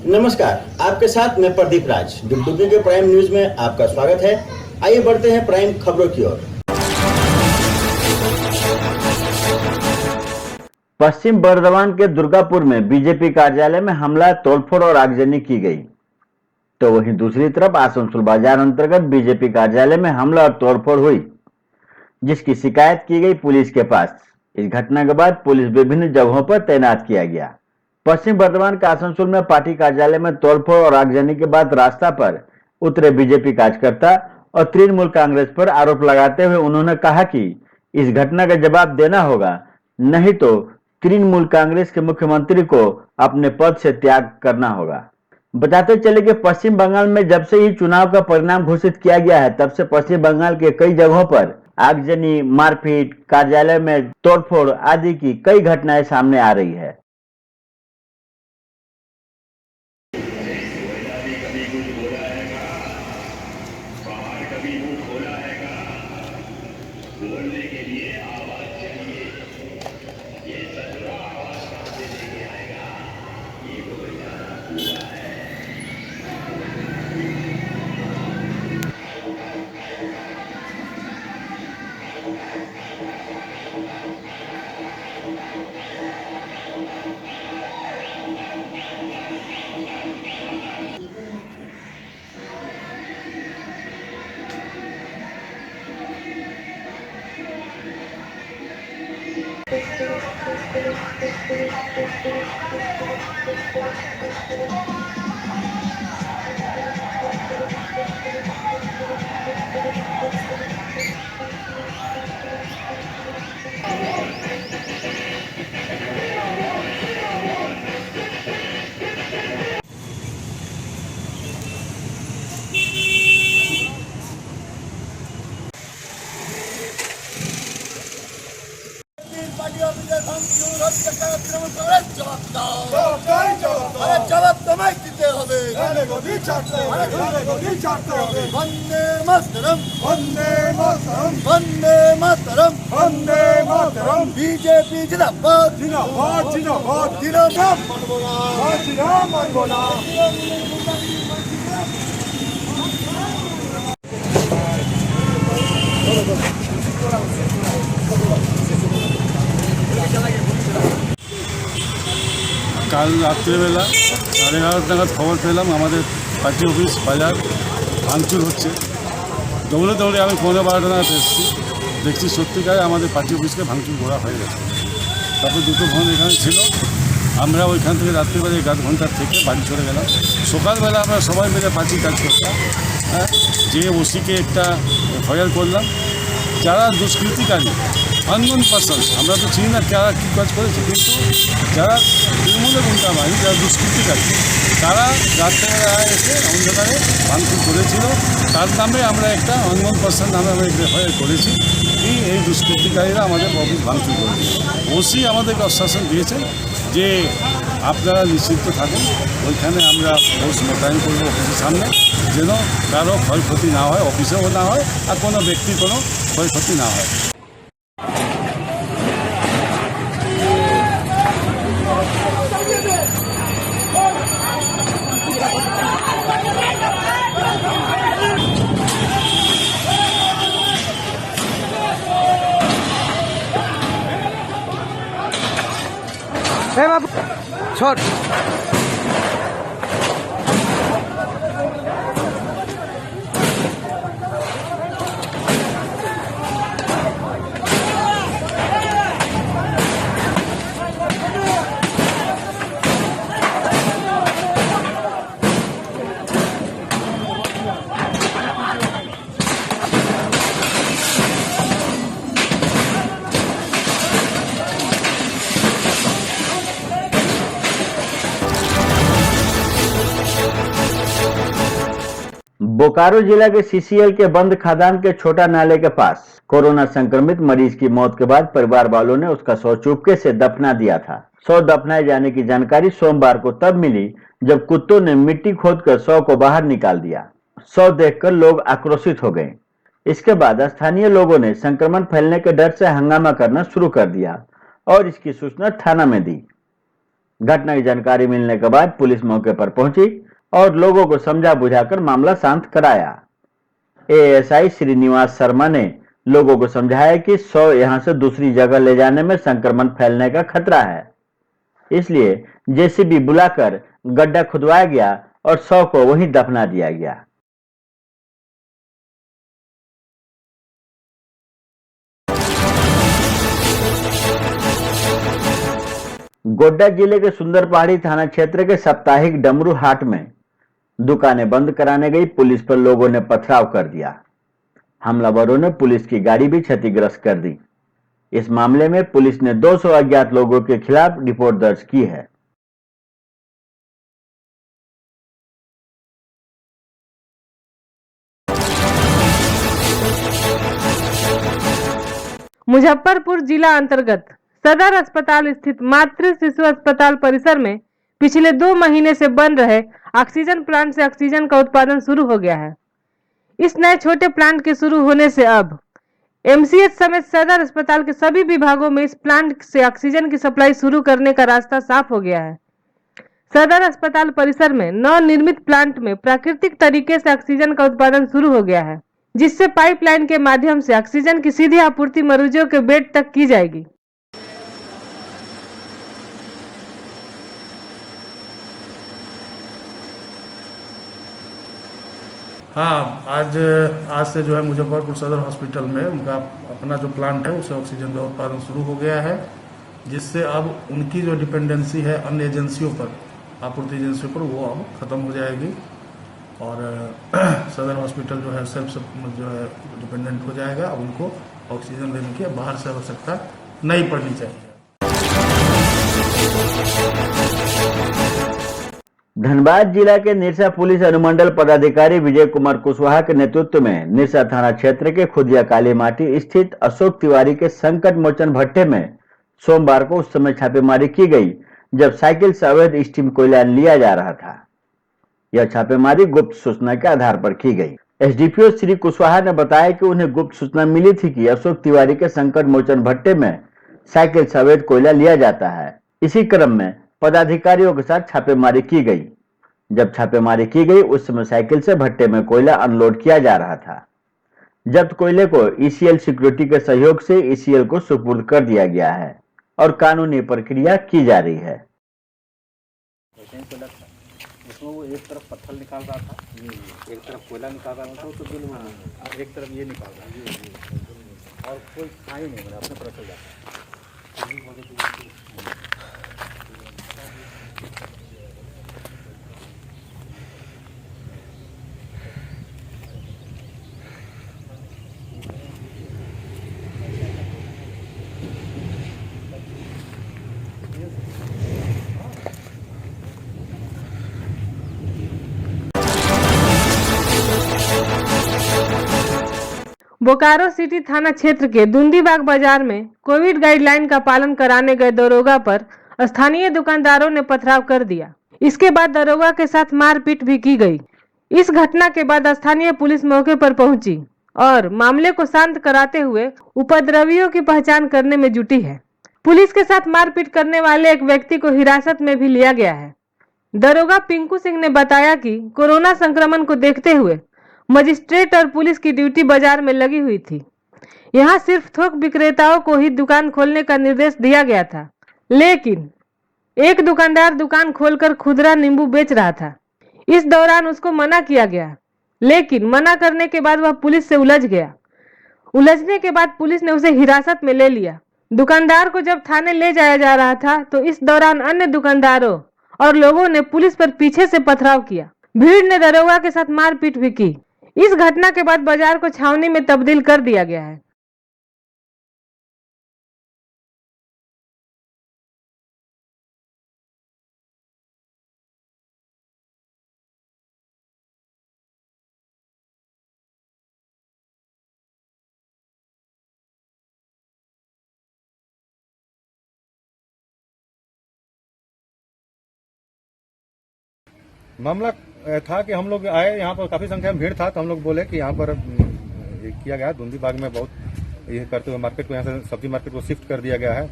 नमस्कार, आपके साथ मैं प्रदीप राज। डुगडुगी के प्राइम न्यूज में आपका स्वागत है। आइए बढ़ते हैं प्राइम खबरों की ओर। पश्चिम बर्धमान के दुर्गापुर में बीजेपी कार्यालय में हमला, तोड़फोड़ और आगजनी की गई। तो वहीं दूसरी तरफ आसनसोल बाजार अंतर्गत बीजेपी कार्यालय में हमला और तोड़फोड़ हुई, जिसकी शिकायत की गई पुलिस के पास। इस घटना के बाद पुलिस विभिन्न जगहों पर तैनात किया गया। पश्चिम बर्धमान के आसनसोल में पार्टी कार्यालय में तोड़फोड़ और आगजनी के बाद रास्ता पर उतरे बीजेपी कार्यकर्ता और तृणमूल कांग्रेस पर आरोप लगाते हुए उन्होंने कहा कि इस घटना का जवाब देना होगा, नहीं तो तृणमूल कांग्रेस के मुख्यमंत्री को अपने पद से त्याग करना होगा। बताते चले कि पश्चिम बंगाल में जब से ही चुनाव का परिणाम घोषित किया गया है, तब से पश्चिम बंगाल के कई जगहों पर आगजनी, मारपीट, कार्यालय में तोड़फोड़ आदि की कई घटनाएं सामने आ रही है। जवाब तुम्हें दिते হবে वंदे मातरम वंदे मातरम वंदे मातरम वंदे मातरम बीजेपी जिंदाबाद जिंदाबाद जिंदाबाद जिंदाबाद मानबो ना কাল রাত্রেবেলা 11:30 নাগাদ খবর পেলাম আমাদের পার্টি অফিস বাজার ভাঙচুর হচ্ছে। দৌড়ে আমি 11:15 নাগাদ এসেছি, দেখছি সত্যিকারে আমাদের পার্টি অফিসকে ভাঙচুর করা হয়ে গেছে। তারপর দুটো ফোন এখানে ছিল, আমরা ওইখান থেকে রাত্রিবেলা 1 ঘন্টার থেকে বাড়ি চলে গেলাম। সকালবেলা আমরা সবাই মিলে পার্টি কাজ করতাম, যে ওসিকে একটা এফআইআর করলাম। যারা দুষ্কৃতিকারী আননোন পারসন, আমরা তো চিনি না কারা কী কাজ করেছে, কিন্তু যারা তৃণমূলের গুন্ডা বাহিনী, যারা দুষ্কৃতিকারী, তারা রাত্রেবেলা এসে অন্ধকারে ভাঙচুর করেছিল। তার নামে আমরা একটা আননোন পারসন নামে আমরা এফআইআর করেছি। এই দুষ্কৃতিকারীরা আমাদের অফিস ভাঙচুর করেছে। ওসি আমাদেরকে আশ্বাসন দিয়েছেন যে আপনারা নিশ্চিন্ত থাকুন, ওইখানে আমরা ফোর্স মোতায়েন করবো অফিসের সামনে, যেন কারো ক্ষয়ক্ষতি না হয়, অফিসেও না হয়, আর কোনো ব্যক্তির কোনো ক্ষয়ক্ষতি না হয়। छोड़ बोकारो जिला के सीसीएल के बंद खदान के छोटा नाले के पास कोरोना संक्रमित मरीज की मौत के बाद परिवार वालों ने उसका शव चुपके से दफना दिया था। शव दफनाए जाने की जानकारी सोमवार को तब मिली जब कुत्तों ने मिट्टी खोदकर शव को बाहर निकाल दिया। शव देखकर लोग आक्रोशित हो गए। इसके बाद स्थानीय लोगों ने संक्रमण फैलने के डर से हंगामा करना शुरू कर दिया और इसकी सूचना थाना में दी। घटना की जानकारी मिलने के बाद पुलिस मौके पर पहुंची और लोगों को समझा बुझाकर मामला शांत कराया। एएसआई श्रीनिवास शर्मा ने लोगों को समझाया कि 100 यहां से दूसरी जगह ले जाने में संक्रमण फैलने का खतरा है, इसलिए जेसीबी बुलाकर गड्ढा खुदवाया गया और 100 को वहीं दफना दिया गया। गोड्डा जिले के सुंदर पहाड़ी थाना क्षेत्र के साप्ताहिक डमरू हाट में दुकानें बंद कराने गई पुलिस पर लोगों ने पथराव कर दिया। हमलावरों ने पुलिस की गाड़ी भी क्षतिग्रस्त कर दी। इस मामले में पुलिस ने 200 अज्ञात लोगों के खिलाफ रिपोर्ट दर्ज की है। मुजफ्फरपुर जिला अंतर्गत सदर अस्पताल स्थित मातृ शिशु अस्पताल परिसर में पिछले 2 महीने से बन रहे ऑक्सीजन प्लांट से ऑक्सीजन का उत्पादन शुरू हो गया है। इस नए छोटे प्लांट के शुरू होने से अब एमसीएच समेत सदर अस्पताल के सभी विभागों में इस प्लांट से ऑक्सीजन की सप्लाई शुरू करने का रास्ता साफ हो गया है। सदर अस्पताल परिसर में नवनिर्मित प्लांट में प्राकृतिक तरीके से ऑक्सीजन का उत्पादन शुरू हो गया है, जिससे पाइपलाइन के माध्यम से ऑक्सीजन की सीधी आपूर्ति मरीजों के बेड तक की जाएगी। हाँ, आज से जो है मुजफ्फरपुर सदर हॉस्पिटल में उनका अपना जो प्लांट है उससे ऑक्सीजन का उत्पादन शुरू हो गया है, जिससे अब उनकी जो डिपेंडेंसी है अन्य एजेंसियों पर, आपूर्ति एजेंसियों पर, वो अब खत्म हो जाएगी और सदर हॉस्पिटल जो है सेल्फ जो है डिपेंडेंट हो जाएगा। अब उनको ऑक्सीजन लेने की बाहर से आवश्यकता नहीं पड़नी चाहिए। धनबाद जिला के निरसा पुलिस अनुमंडल पदाधिकारी विजय कुमार कुशवाहा के नेतृत्व में निरसा थाना क्षेत्र के खुदिया काली माटी स्थित अशोक तिवारी के संकट मोचन भट्टे में सोमवार को उस समय छापेमारी की गई जब साइकिल से अवैध स्टीम कोयला लिया जा रहा था। यह छापेमारी गुप्त सूचना के आधार पर की गई। एसडीपीओ श्री कुशवाहा ने बताया कि उन्हें गुप्त सूचना मिली थी कि अशोक तिवारी के संकट मोचन भट्टे में साइकिल से अवैध कोयला लिया जाता है। इसी क्रम में पदाधिकारियों के साथ छापेमारी की गई। जब छापेमारी की गई उस समय साइकिल से भट्टे में कोयला अनलोड किया जा रहा था। जब्त कोयले को ईसीएल सिक्योरिटी के सहयोग से ईसीएल को सुपुर्द कर दिया गया है और कानूनी प्रक्रिया की जा रही है। उसमें वो एक तरफ पत्थर निकाल रहा था, एक तरफ कोयला निकाल रहा था, तो बिल्कुल एक तरफ ये निकाल रहा था और कोई खाई नहीं, मतलब अपने तरफ से जाता है। बोकारो सिटी थाना क्षेत्र के दुंदीबाग बाजार में कोविड गाइडलाइन का पालन कराने गए दरोगा पर स्थानीय दुकानदारों ने पथराव कर दिया। इसके बाद दरोगा के साथ मारपीट भी की गई। इस घटना के बाद स्थानीय पुलिस मौके पर पहुंची और मामले को शांत कराते हुए उपद्रवियों की पहचान करने में जुटी है। पुलिस के साथ मारपीट करने वाले एक व्यक्ति को हिरासत में भी लिया गया है। दरोगा पिंकू सिंह ने बताया कि कोरोना संक्रमण को देखते हुए मजिस्ट्रेट और पुलिस की ड्यूटी बाजार में लगी हुई थी। यहाँ सिर्फ थोक विक्रेताओं को ही दुकान खोलने का निर्देश दिया गया था, लेकिन एक दुकानदार दुकान खोलकर खुदरा नींबू बेच रहा था। इस दौरान उसको मना किया गया, लेकिन मना करने के बाद वह पुलिस से उलझ गया। उलझने के बाद पुलिस ने उसे हिरासत में ले लिया। दुकानदार को जब थाने ले जाया जा रहा था तो इस दौरान अन्य दुकानदारों और लोगों ने पुलिस पर पीछे से पथराव किया। भीड़ ने दरोगा के साथ मारपीट भी की। इस घटना के बाद बाजार को छावनी में तब्दील कर दिया गया है। मामला था कि हम लोग आए यहाँ पर, काफी संख्या में भीड़ था, तो हम लोग बोले कि यहाँ पर ये किया गया धुंदी बाग में बहुत ये करते हुए मार्केट को, यहाँ से सब्जी मार्केट को शिफ्ट कर दिया गया है।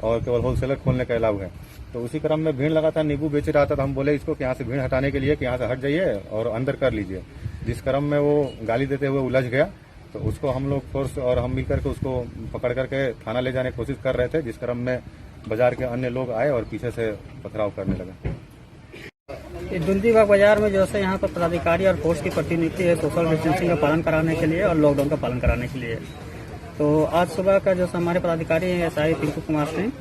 और केवल होलसेलर खोलने का अलाउ है। तो उसी क्रम में भीड़ लगा था, नींबू बेच रहा था, तो हम बोले इसको कि यहाँ से भीड़ हटाने के लिए कि यहाँ से हट जाइए और अंदर कर लीजिए। जिस क्रम में वो गाली देते हुए उलझ गया, तो उसको हम लोग फोर्स और हम मिलकर के उसको पकड़ करके थाना ले जाने की कोशिश कर रहे थे। जिस क्रम में बाजार के अन्य लोग आए और पीछे से पथराव करने लगे। दुंदीबाग बाजार में जो है यहाँ पर पदाधिकारी और फोर्स की प्रतिनिधि है सोशल डिस्टेंसिंग का पालन कराने के लिए और लॉकडाउन का पालन कराने के लिए। तो आज सुबह का जो हमारे पदाधिकारी हैं एसआई पिंकू कुमार सिंह,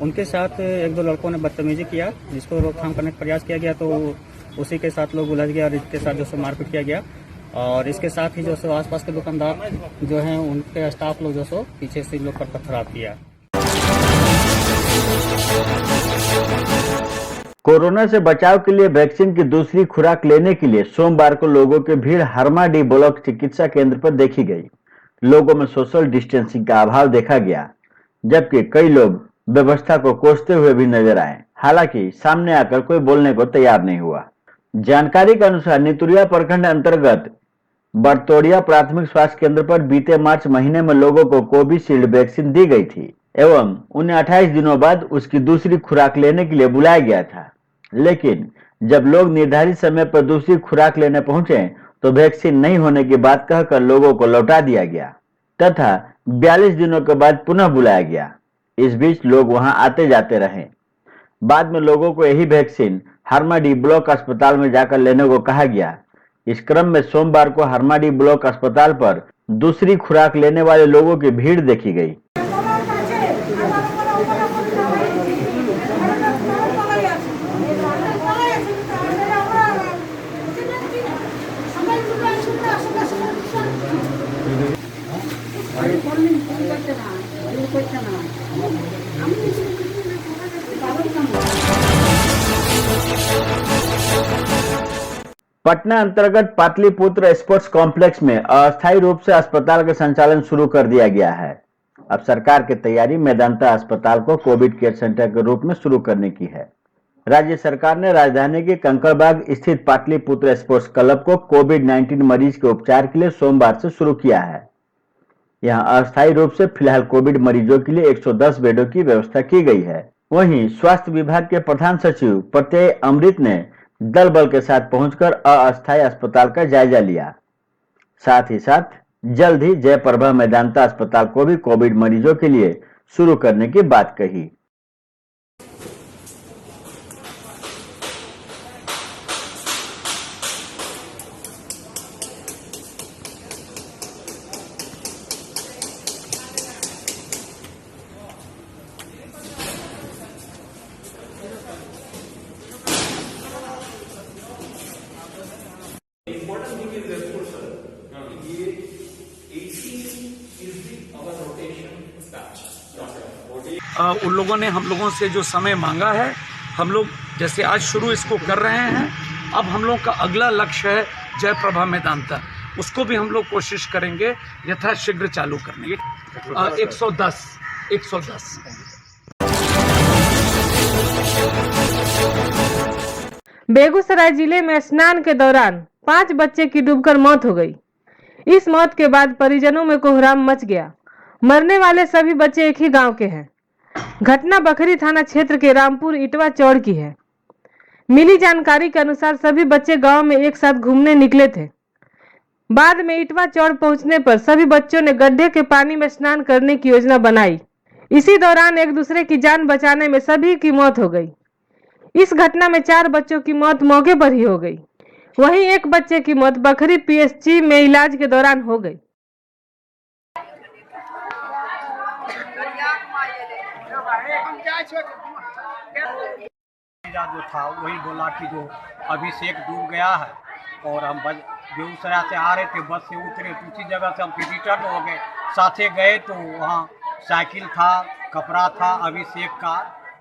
उनके साथ एक दो लड़कों ने बदतमीजी किया, जिसको रोकथाम करने का प्रयास किया गया। तो उसी के साथ लोग उलझ गया और इसके साथ जो मारपीट किया गया। और इसके साथ ही जो आसपास के दुकानदार जो हैं उनके स्टाफ लोग जो पीछे से लोग पर पथराव किया। कोरोना से बचाव के लिए वैक्सीन की दूसरी खुराक लेने के लिए सोमवार को लोगों की भीड़ हरमाडीह ब्लॉक चिकित्सा केंद्र पर देखी गई। लोगों में सोशल डिस्टेंसिंग का अभाव देखा गया, जबकि कई लोग व्यवस्था को कोसते हुए भी नजर आए। हालांकि सामने आकर कोई बोलने को तैयार नहीं हुआ। जानकारी के अनुसार नितुरिया प्रखंड अंतर्गत बरतोड़िया प्राथमिक स्वास्थ्य केंद्र पर बीते मार्च महीने में लोगों को कोविशील्ड वैक्सीन दी गई थी एवं उन्हें 28 दिनों बाद उसकी दूसरी खुराक लेने के लिए बुलाया गया था। लेकिन जब लोग निर्धारित समय पर दूसरी खुराक लेने पहुंचे तो वैक्सीन नहीं होने की बात कहकर लोगों को लौटा दिया गया तथा 42 दिनों के बाद पुनः बुलाया गया। इस बीच लोग वहां आते जाते रहे। बाद में लोगों को यही वैक्सीन हरमाडीह ब्लॉक अस्पताल में जाकर लेने को कहा गया। इस क्रम में सोमवार को हरमाडीह ब्लॉक अस्पताल पर दूसरी खुराक लेने वाले लोगों की भीड़ देखी गई। पटना अंतर्गत पाटलिपुत्र स्पोर्ट्स कॉम्प्लेक्स में अस्थायी रूप से अस्पताल का संचालन शुरू कर दिया गया है। अब सरकार की तैयारी मेदांता अस्पताल को कोविड केयर सेंटर के रूप में शुरू करने की है। राज्य सरकार ने राजधानी के कंकड़बाग स्थित पाटलिपुत्र स्पोर्ट्स क्लब को कोविड-19 मरीज के उपचार के लिए सोमवार से शुरू किया है। यहां अस्थायी रूप से फिलहाल कोविड मरीजों के लिए 110 बेडों की व्यवस्था की गई है। वहीं स्वास्थ्य विभाग के प्रधान सचिव प्रत्यय अमृत ने दल बल के साथ पहुंचकर अस्थायी अस्पताल का जायजा लिया। साथ ही साथ जल्द ही जयप्रभा मेदांता अस्पताल को भी कोविड मरीजों के लिए शुरू करने की बात कही। उन लोगों ने हम लोगों से जो समय मांगा है, हम लोग जैसे आज शुरू इसको कर रहे हैं। अब हम लोग का अगला लक्ष्य है जयप्रभा मेदांता, उसको भी हम लोग कोशिश करेंगे यथाशीघ्र चालू करने की। 110 बेगूसराय जिले में स्नान के दौरान 5 बच्चे की डूबकर मौत हो गई। इस मौत के बाद परिजनों में कोहराम मच गया। मरने वाले सभी बच्चे एक ही गांव के हैं। घटना बखरी थाना क्षेत्र के रामपुर इटवा चौड़ की है। मिली जानकारी के अनुसार सभी बच्चे गांव में एक साथ घूमने निकले थे। बाद में इटवा चौड़ पहुंचने पर सभी बच्चों ने गड्ढे के पानी में स्नान करने की योजना बनाई। इसी दौरान एक दूसरे की जान बचाने में सभी की मौत हो गई। इस घटना में 4 बच्चों की मौत मौके पर ही हो गई। वहीं एक बच्चे की मौत बखरी पीएचसी में इलाज के दौरान हो गई। जो था वही बोला कि जो अभिषेक डूब गया है और हम बेगूसराय से आ रहे थे, बस से उतरे तो उसी जगह से हम फिर रिटर्न हो गए। साथे गए तो वहाँ साइकिल था, कपड़ा था अभिषेक का,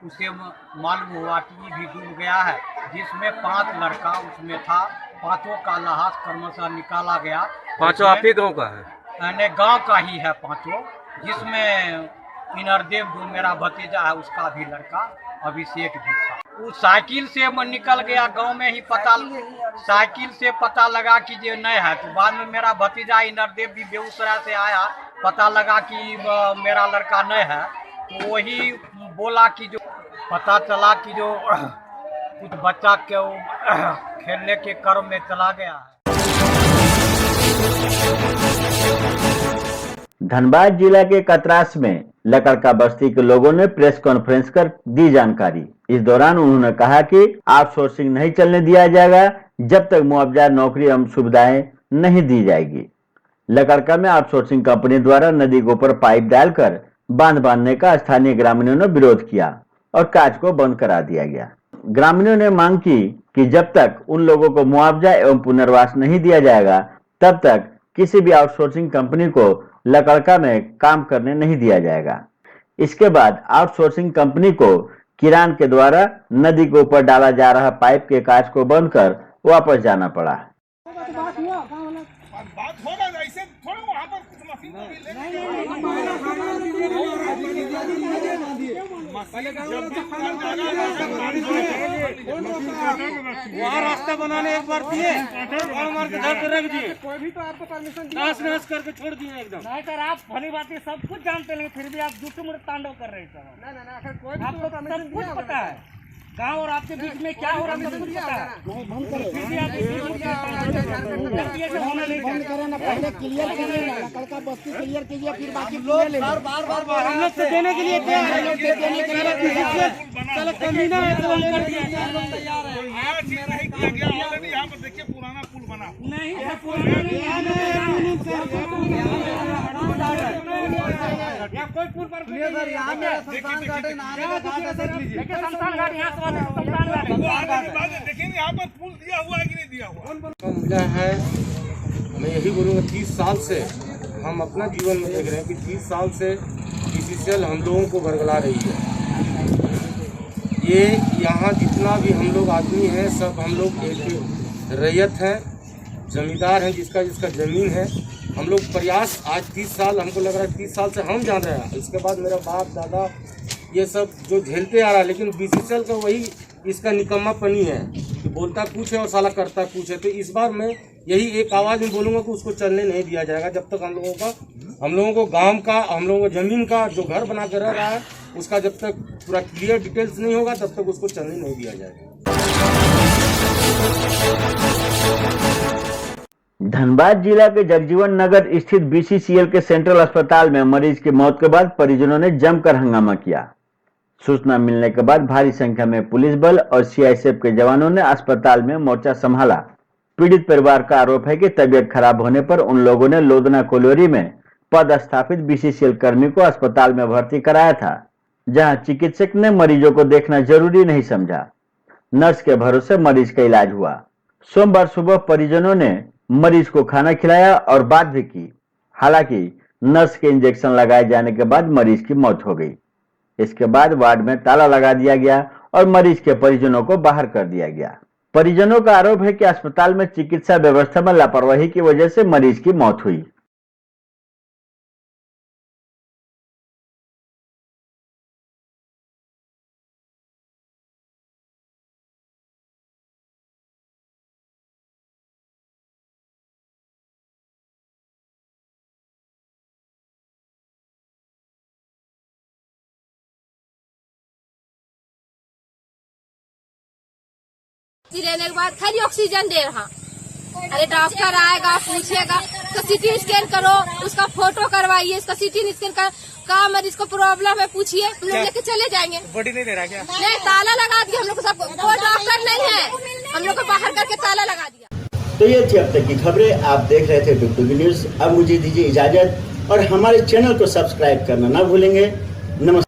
उसे मालूम हुआ कि ये भी डूब गया है, जिसमें 5 लड़का उसमें था। 5 का लाश क्रमशः निकाला गया। 5 आप ही गाँव का है? गाँव का ही है 5, जिसमें इनरदेव जो मेरा भतीजा है उसका भी लड़का अभिषेक भी था। वो साइकिल से निकल गया, गांव में ही साइकिल से पता लगा कि ये नहीं है। तो बाद में मेरा भतीजा इनरदेव भी बेगूसराय से आया, पता लगा कि मेरा लड़का नहीं है। तो वही बोला कि जो पता चला कि जो कुछ बच्चा के खेलने के क्रम में चला गया है। धनबाद जिला के कतरास में लकड़का बस्ती के लोगों ने प्रेस कॉन्फ्रेंस कर दी जानकारी। इस दौरान उन्होंने कहा कि आउटसोर्सिंग नहीं चलने दिया जाएगा जब तक मुआवजा, नौकरी एवं सुविधाएं नहीं दी जाएगी। लकड़का में आउटसोर्सिंग कंपनी द्वारा नदी के ऊपर पाइप डालकर बांध बांधने का स्थानीय ग्रामीणों ने विरोध किया और काज को बंद करा दिया गया। ग्रामीणों ने मांग की कि जब तक उन लोगों को मुआवजा एवं पुनर्वास नहीं दिया जाएगा तब तक किसी भी आउटसोर्सिंग कंपनी को लकड़का में काम करने नहीं दिया जाएगा। इसके बाद आउटसोर्सिंग कंपनी को किरान के द्वारा नदी के ऊपर डाला जा रहा पाइप के काज को बंद कर वापस जाना पड़ा। वहाँ रास्ता बनाने एक बार दिए और मार के घर पे रख दिए, कोई भी तो आपको परमिशन दिया, नाश करके छोड़ दिए एकदम। नहीं सर, आप भली बात सब कुछ जानते हैं, फिर भी आप झूठे मूठे तांडव कर रहे हैं। आपको सब कुछ पता है, गांव और आपके बीच में क्या हो रहा है सब कुछ पता है। फिर भी आप पहले क्लियर करिए, लकड़का बस्ती क्लियर कीजिए, फिर बाकी लोग बार हम लोग से देने के लिए क्या है, देने के लिए चलो कमीना है तो हम कर दिया तैयार है। नहीं किया गया ऑलरेडी, यहाँ पर देखिए पुराना पुल बना नहीं है, पुराना नहीं है, कोई पुल पर यहाँ पे शमशान घाट है, देखिए शमशान घाट यहाँ से शमशान घाट देखिए यहाँ पर पुल दिया हुआ है कि नहीं दिया हुआ मिला है। मैं यही बोलूँगा 30 साल से हम अपना जीवन में देख रहे हैं कि 30 साल से बीसीसीएल हम लोगों को बरगला रही है। ये यहाँ जितना भी हम लोग आदमी हैं सब हम लोग एक रैयत हैं, जमींदार हैं, जिसका जिसका ज़मीन है। हम लोग प्रयास आज 30 साल हमको लग रहा है 30 साल से हम जान रहे हैं, इसके बाद मेरा बाप दादा ये सब जो झेलते आ रहा है, लेकिन बीसीसीएल का वही इसका निकम्मापनी है कि बोलता कुछ है और साला करता कुछ है। तो इस बार मैं यही एक आवाज़ में बोलूँगा कि उसको चलने नहीं दिया जाएगा जब तक हम लोगों को गांव का, हम लोगों को ज़मीन का जो घर बना कर रह रहा है उसका जब तक पूरा क्लियर डिटेल्स नहीं होगा तब तक उसको चलने नहीं दिया जाएगा। धनबाद जिला के जगजीवन नगर स्थित बीसीसीएल के सेंट्रल अस्पताल में मरीज की मौत के बाद परिजनों ने जमकर हंगामा किया। सूचना मिलने के बाद भारी संख्या में पुलिस बल और सीआईएसएफ के जवानों ने अस्पताल में मोर्चा संभाला। पीड़ित परिवार का आरोप है कि तबीयत खराब होने पर उन लोगों ने लोधना कोलोरी में पदस्थापित बीसीसीएल कर्मी को अस्पताल में भर्ती कराया था, जहां चिकित्सक ने मरीजों को देखना जरूरी नहीं समझा। नर्स के भरोसे मरीज का इलाज हुआ। सोमवार सुबह परिजनों ने मरीज को खाना खिलाया और बात भी की। हालांकि नर्स के इंजेक्शन लगाए जाने के बाद मरीज की मौत हो गई। इसके बाद वार्ड में ताला लगा दिया गया और मरीज के परिजनों को बाहर कर दिया गया। परिजनों का आरोप है कि अस्पताल में चिकित्सा व्यवस्था में लापरवाही की वजह से मरीज की मौत हुई। लेने के बाद खाली ऑक्सीजन दे रहा। अरे डॉक्टर आएगा पूछेगा तो सीटी स्कैन करो, उसका फोटो करवाइए, उसका सीटी स्कैन कर का मरीज को प्रॉब्लम है पूछिए, हम लोग लेके चले जाएंगे। बॉडी नहीं दे रहा क्या? नहीं, ताला लगा दिया हम लोग को, सब कोई डॉक्टर नहीं है, हम लोग को बाहर करके ताला लगा दिया। तो ये थी अब तक की खबरें। आप देख रहे थे डुगडुगी न्यूज। अब मुझे दीजिए इजाजत और हमारे चैनल को सब्सक्राइब करना ना भूलेंगे। नमस्कार।